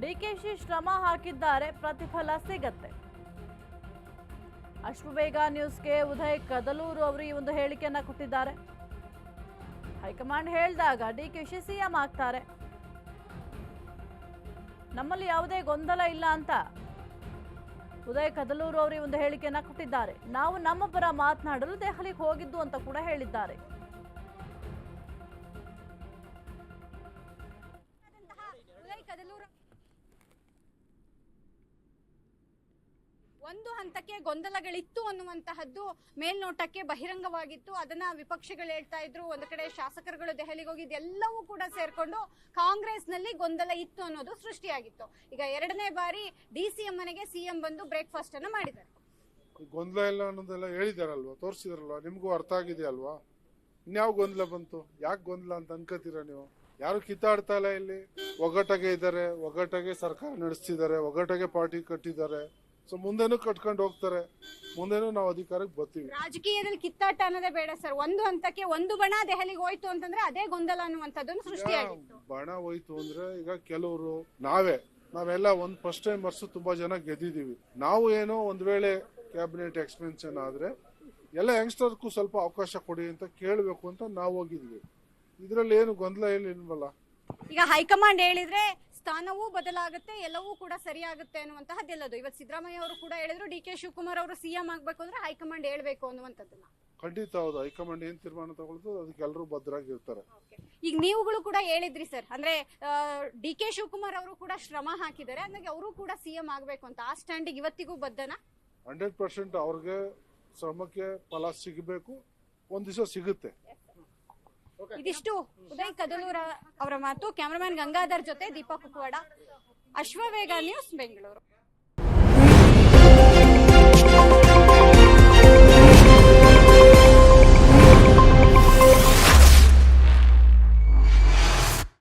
ಡಿಕೆಶಿ ಶ್ರಮ ಹಾಕಿದ್ದಾರೆ, ಪ್ರತಿಫಲ ಸಿಗತ್ತೆ. ಅಶ್ವವೇಗ ನ್ಯೂಸ್ಗೆ ಉದಯ್ ಕದಲೂರು ಅವರು ಈ ಒಂದು ಹೇಳಿಕೆಯನ್ನ ಕೊಟ್ಟಿದ್ದಾರೆ. ಹೈಕಮಾಂಡ್ ಹೇಳಿದಾಗ ಡಿಕೆಶಿ ಸಿಎಂ ಆಗ್ತಾರೆ, ನಮ್ಮಲ್ಲಿ ಯಾವುದೇ ಗೊಂದಲ ಇಲ್ಲ ಅಂತ ಉದಯ್ ಕದಲೂರು ಅವರು ಈ ಒಂದು ಹೇಳಿಕೆಯನ್ನ ಕೊಟ್ಟಿದ್ದಾರೆ. ನಾವು ನಮ್ಮ ಪರ ಮಾತನಾಡಲು ದೆಹಲಿಗೆ ಹೋಗಿದ್ದು ಅಂತ ಕೂಡ ಹೇಳಿದ್ದಾರೆ. ಒಂದು ಹಂತಕ್ಕೆ ಗೊಂದಲಗಳಿತ್ತು ಅನ್ನುವಂತಹದ್ದು ಮೇಲ್ನೋಟಕ್ಕೆ ಬಹಿರಂಗವಾಗಿತ್ತು. ಅದನ್ನ ವಿಪಕ್ಷಗಳು ಹೇಳ್ತಾ ಇದ್ರು, ಒಂದು ಕಡೆ ಶಾಸಕರುಗಳು ದೆಹಲಿಗೆ ಹೋಗಿದ್ದು ಎಲ್ಲವೂ ಕೂಡ ಸೇರ್ಕೊಂಡು ಕಾಂಗ್ರೆಸ್ ನಲ್ಲಿ ಗೊಂದಲ ಇತ್ತು ಅನ್ನೋದು ಸೃಷ್ಟಿಯಾಗಿತ್ತು. ಈಗ ಎರಡನೇ ಬಾರಿ ಡಿಸಿಎಂ ಮನೆಗೆ ಸಿಎಂ ಬಂದು ಬ್ರೇಕ್ಫಾಸ್ಟ್ ಅನ್ನ ಮಾಡಿದ್ದಾರೆ. ಗೊಂದಲ ಇಲ್ಲ ಅನ್ನೋದೆಲ್ಲ ಹೇಳಿದಾರಲ್ವಾ, ತೋರಿಸಿದಾರಲ್ವಾ, ನಿಮ್ಗೂ ಅರ್ಥ ಆಗಿದೆಯಲ್ವಾ? ಇನ್ಯಾವ ಗೊಂದಲ ಬಂತು? ಯಾಕೆ ಗೊಂದಲ ಅಂತ ಅನ್ಕೋತೀರಾ ನೀವು? ಯಾರು ಕಿತ್ತಾಡ್ತಾ ಇಲ್ಲ. ಇಲ್ಲಿ ಒಗ್ಗಟ್ಟಾಗೆ ಇದ್ದಾರೆ, ಒಗ್ಗಟ್ಟಾಗೆ ಸರ್ಕಾರ ನಡೆಸ್ತಿದ್ದಾರೆ, ಒಗ್ಗಟ್ಟಾಗೆ ಪಾರ್ಟಿ ಕಟ್ಟಿದ್ದಾರೆ. ಸೊ ಮುಂದೇನು ಕಟ್ಕೊಂಡು ಹೋಗ್ತಾರೆ, ಮುಂದೇನು ನಾವು ಅಧಿಕಾರಕ್ಕೆ ಬರ್ತೀವಿ. ರಾಜಕೀಯದಲ್ಲಿ ಕಿತ್ತಾಟ ಅನ್ನೋದೇ ಬೇಡ ಸರ್. ಒಂದು ಹಂತಕ್ಕೆ ಒಂದು ಬಣ ದೆಹಲಿಗೆ ಹೋಯ್ತು ಅಂತಂದ್ರೆ ಅದೇ ಗೊಂದಲ ಅನ್ನುವಂಥದ್ದನ್ನು ಸೃಷ್ಟಿಯಾಗಿತ್ತು. ಬಣ ಹೋಯ್ತು ಅಂದ್ರೆ ಈಗ ಕೆಲವರು ನಾವೆಲ್ಲ ಒಂದ್ ಫಸ್ಟ್ ಟೈಮರ್ಸ್ ತುಂಬಾ ಜನ ಗೆದ್ದಿದೀವಿ. ನಾವು ಏನೋ ಒಂದ್ ವೇಳೆ ಕ್ಯಾಬಿನೆಟ್ ಎಕ್ಸ್ಪೆನ್ಷನ್ ಆದ್ರೆ ಎಲ್ಲ ಯಂಗ್ಸ್ಟರ್ಗೂ ಸ್ವಲ್ಪ ಅವಕಾಶ ಕೊಡಿ ಅಂತ ಕೇಳಬೇಕು ಅಂತ ನಾವು ಹೋಗಿದ್ವಿ. ಇದ್ರಲ್ಲಿ ಏನು ಗೊಂದಲ ಇಲ್ವಲ್ಲ. ಈಗ ಹೈಕಮಾಂಡ್ ಹೇಳಿದ್ರೆ ಸ್ಥಾನವೂ ಬದಲಾಗುತ್ತೆ, ಎಲ್ಲವೂ ಕೂಡ ಸರಿಯಾಗುತ್ತೆ ಅನ್ನುವಂತಹದ್ದೆಲ್ಲದು. ಇವತ್ತು ಸಿದ್ದರಾಮಯ್ಯ ಅವರು ಕೂಡ ಹೇಳಿದ್ರು, ಡಿ.ಕೆ. ಶಿವಕುಮಾರ್ ಅವರು ಸಿಎಂ ಆಗ್ಬೇಕು ಅಂದ್ರೆ ಹೈಕಮಾಂಡ್ ಹೇಳ್ಬೇಕು ಅನ್ನುವಂಥದ್ದನ್ನ. ಖಂಡಿತ ಹೌದು. ಹೈಕಮಾಂಡ್ ಏನ್ ತೀರ್ಮಾನ ತಗೊಳ್ತದೆ ಅದಕ್ಕೆ ಎಲ್ಲರೂ ಭದ್ರಾಗಿರ್ತಾರೆ. ಈಗ ನೀವುಗಳು ಕೂಡ ಹೇಳಿದ್ರಿ ಸರ್, ಅಂದ್ರೆ ಡಿ.ಕೆ. ಶಿವಕುಮಾರ್ ಅವರು ಕೂಡ ಶ್ರಮ ಹಾಕಿದ್ದಾರೆ, ಹಂಗಾಗಿ ಅವರು ಕೂಡ ಸಿಎಂ ಆಗ್ಬೇಕು ಅಂತ. ಆ ಸ್ಟ್ಯಾಂಡಿಗೆ ಇವತ್ತಿಗೂ ಬದ್ಧನಾ? 100% ಅವ್ರಿಗೆ ಶ್ರಮಕ್ಕೆ ಫಲ ಸಿಗಬೇಕು, ಒಂದ್ ದಿವಸ ಸಿಗುತ್ತೆ. ಇದಿಷ್ಟು ಉದಯ್ ಕದಲೂರ ಅವರ ಮಾತು. ಕ್ಯಾಮರಾಮನ್ ಗಂಗಾಧರ್ ಜೊತೆ ದೀಪಕ್ ಕುಕ್ವಾಡ, ಅಶ್ವವೇಗ ನ್ಯೂಸ್, ಬೆಂಗಳೂರು.